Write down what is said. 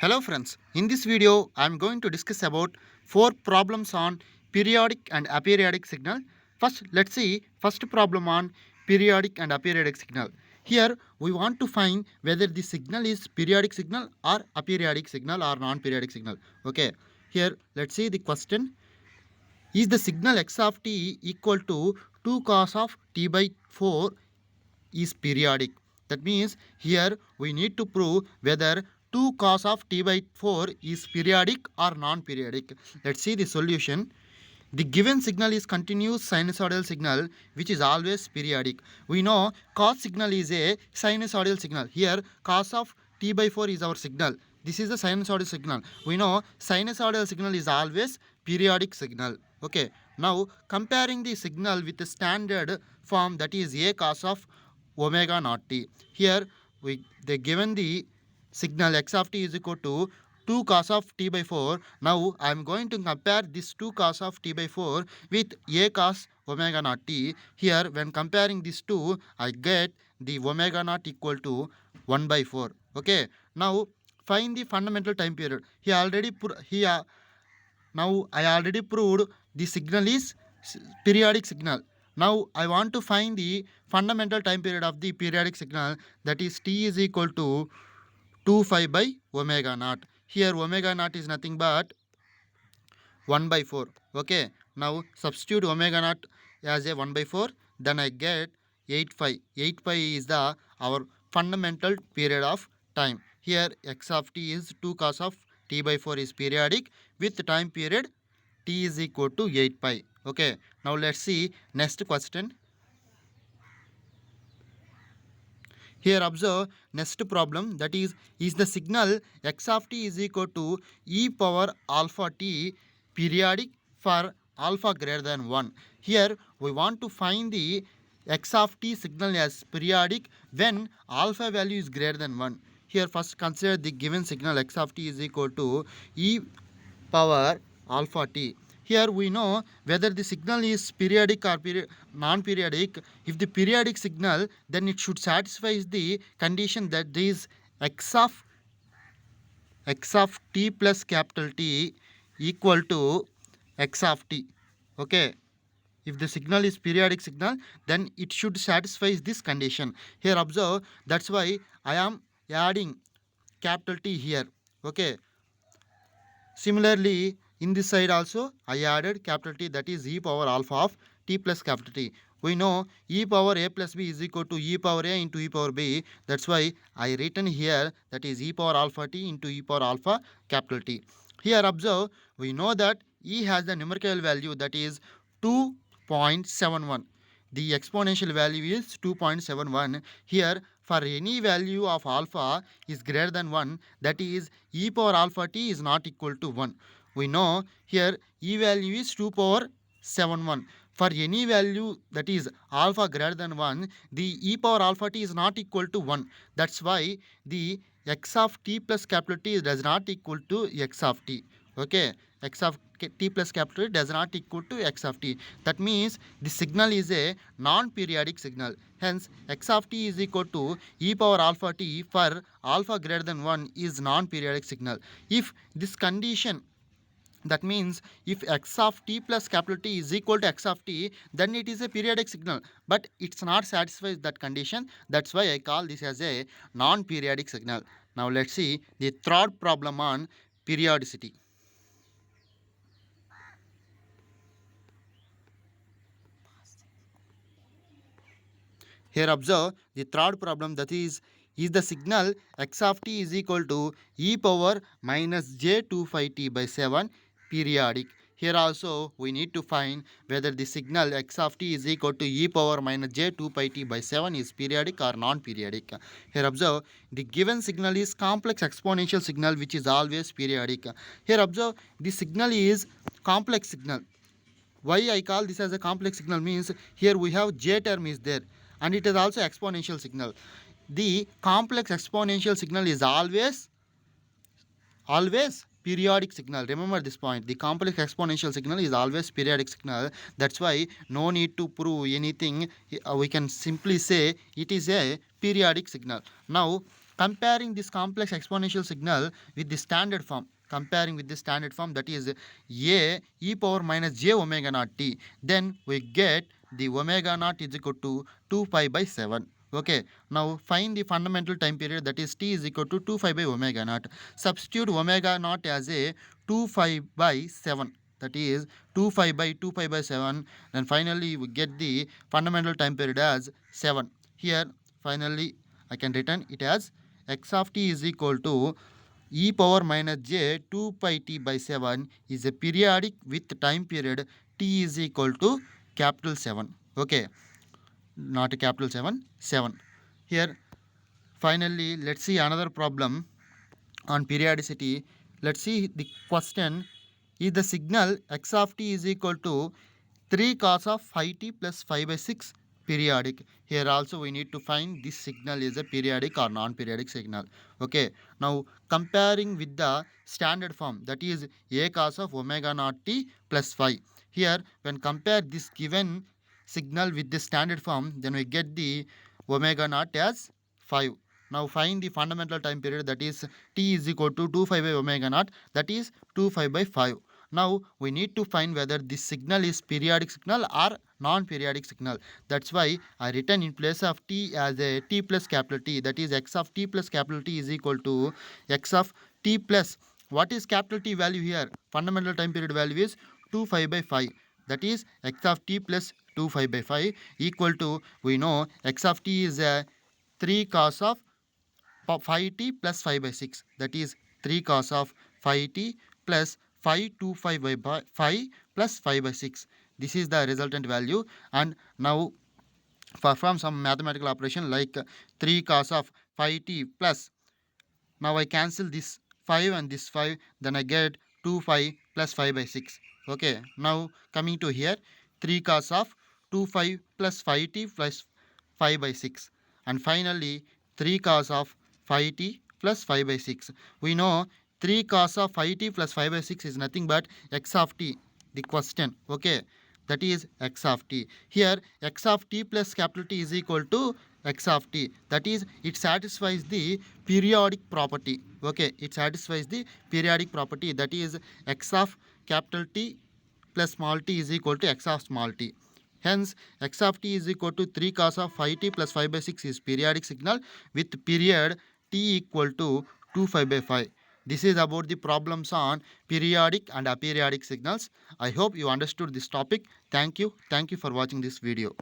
Hello friends, in this video I am going to discuss about 4 problems on periodic and aperiodic signal. First let's see first problem on periodic and aperiodic signal. Here we want to find whether the signal is periodic signal or aperiodic signal or non-periodic signal. Okay, here let's see the question. Is the signal x of t equal to 2 cos of t by 4 is periodic? That means here we need to prove whether 2 cos of t by 4 is periodic or non-periodic. Let's see the solution. The given signal is continuous sinusoidal signal which is always periodic. We know cos signal is a sinusoidal signal. Here cos of t by 4 is our signal. This is a sinusoidal signal. We know sinusoidal signal is always periodic signal. Okay. Now comparing the signal with the standard form, that is a cos of omega naught t. Here they given the signal x of t is equal to 2 cos of t by 4. Now I am going to compare this 2 cos of t by 4 with a cos omega naught t. Here when comparing these two, I get the omega naught equal to 1 by 4. Okay. Now find the fundamental time period. Now I already proved the signal is periodic signal. Now I want to find the fundamental time period of the periodic signal, that is t is equal to 2 pi by omega naught. Here omega naught is nothing but 1 by 4. Okay. Now substitute omega naught as a 1 by 4. Then I get 8 pi. 8 pi is the our fundamental period of time. Here x of t is 2 cos of t by 4 is periodic with time period t is equal to 8 pi. Okay. Now let's see next question. Here observe next problem, that is the signal x of t is equal to e power alpha t periodic for alpha greater than 1. Here we want to find the x of t signal as periodic when alpha value is greater than 1. Here first consider the given signal x of t is equal to e power alpha t. Here we know whether the signal is periodic or non-periodic. If the periodic signal, then it should satisfy the condition that there is x of t plus capital T equal to x of t. Okay. If the signal is periodic signal, then it should satisfy this condition. Here observe, that's why I am adding capital T here. Okay. Similarly, in this side also I added capital T, that is e power alpha of t plus capital T. We know e power a plus b is equal to e power a into e power b. That's why I written here, that is e power alpha t into e power alpha capital T. Here observe, we know that e has the numerical value, that is 2.71. The exponential value is 2.71. Here for any value of alpha is greater than 1, that is e power alpha t is not equal to 1. We know here e value is 2 power 71. For any value that is alpha greater than 1, the e power alpha t is not equal to 1. That's why the x of t plus capital T does not equal to x of t. Okay, x of t plus capital T does not equal to x of t. That means the signal is a non-periodic signal. Hence x of t is equal to e power alpha t for alpha greater than 1 is non-periodic signal. If this condition, that means if x of t plus capital T is equal to x of t, then it is a periodic signal. But it's not satisfies that condition. That's why I call this as a non-periodic signal. Now let's see the third problem on periodicity. Here observe the third problem, that is the signal x of t is equal to e power minus j25 t by 7 periodic. Here also we need to find whether the signal x of t is equal to e power minus j2 pi t by 7 is periodic or non-periodic. Here observe the given signal is complex exponential signal which is always periodic. Here observe the signal is complex signal. Why I call this as a complex signal means here we have j term is there and it is also exponential signal. The complex exponential signal is always periodic signal. Remember this point. The complex exponential signal is always periodic signal. That's why no need to prove anything. We can simply say it is a periodic signal. Now comparing this complex exponential signal with the standard form, comparing with the standard form, that is a e power minus j omega naught t, then we get the omega naught is equal to 2 pi by 7. Okay, now find the fundamental time period, that is t is equal to 2 pi by omega naught. Substitute omega naught as a 2 pi by 7, that is 2 pi by 2 pi by 7. Then finally we get the fundamental time period as 7. Here finally I can written it as x of t is equal to e power minus j 2 pi t by 7 is a periodic with time period t is equal to capital 7. Okay, not a capital 7, 7. Here finally let's see another problem on periodicity. Let's see the question. Is the signal x of t is equal to 3 cos of 5t plus 5 by 6 periodic? Here also we need to find this signal is a periodic or non-periodic signal. Okay, now comparing with the standard form, that is a cos of omega naught t plus 5. Here when compare this given signal with the standard form, then we get the omega naught as 5. Now find the fundamental time period, that is t is equal to 2 pi by omega naught, that is 2 pi by 5. Now we need to find whether this signal is periodic signal or non-periodic signal. That's why I written in place of t as a t plus capital T, that is x of t plus capital T is equal to x of t plus, what is capital T value here? Fundamental time period value is 2 pi by 5. That is x of t plus 2 pi by 5 equal to, we know x of t is a 3 cos of 5t plus 5 by 6, that is 3 cos of 5t plus 5 to 5 by 5 plus 5 by 6. This is the resultant value. And now perform some mathematical operation like 3 cos of 5t plus, now I cancel this 5 and this 5, then I get 2 5 plus 5 by 6. Okay, now coming to here, 3 cos of 2 5 plus 5t plus 5 by 6. And finally, 3 cos of 5t plus 5 by 6. We know 3 cos of 5t plus 5 by 6 is nothing but x of t, the question. Okay, that is x of t. Here x of t plus capital T is equal to x of t, that is it satisfies the periodic property. Okay, it satisfies the periodic property, that is x of capital T plus small t is equal to x of small t. Hence x of t is equal to 3 cos of 5t plus 5 by 6 is periodic signal with period t equal to 2 5 by 5. This is about the problems on periodic and aperiodic signals. I hope you understood this topic. Thank you. Thank you for watching this video.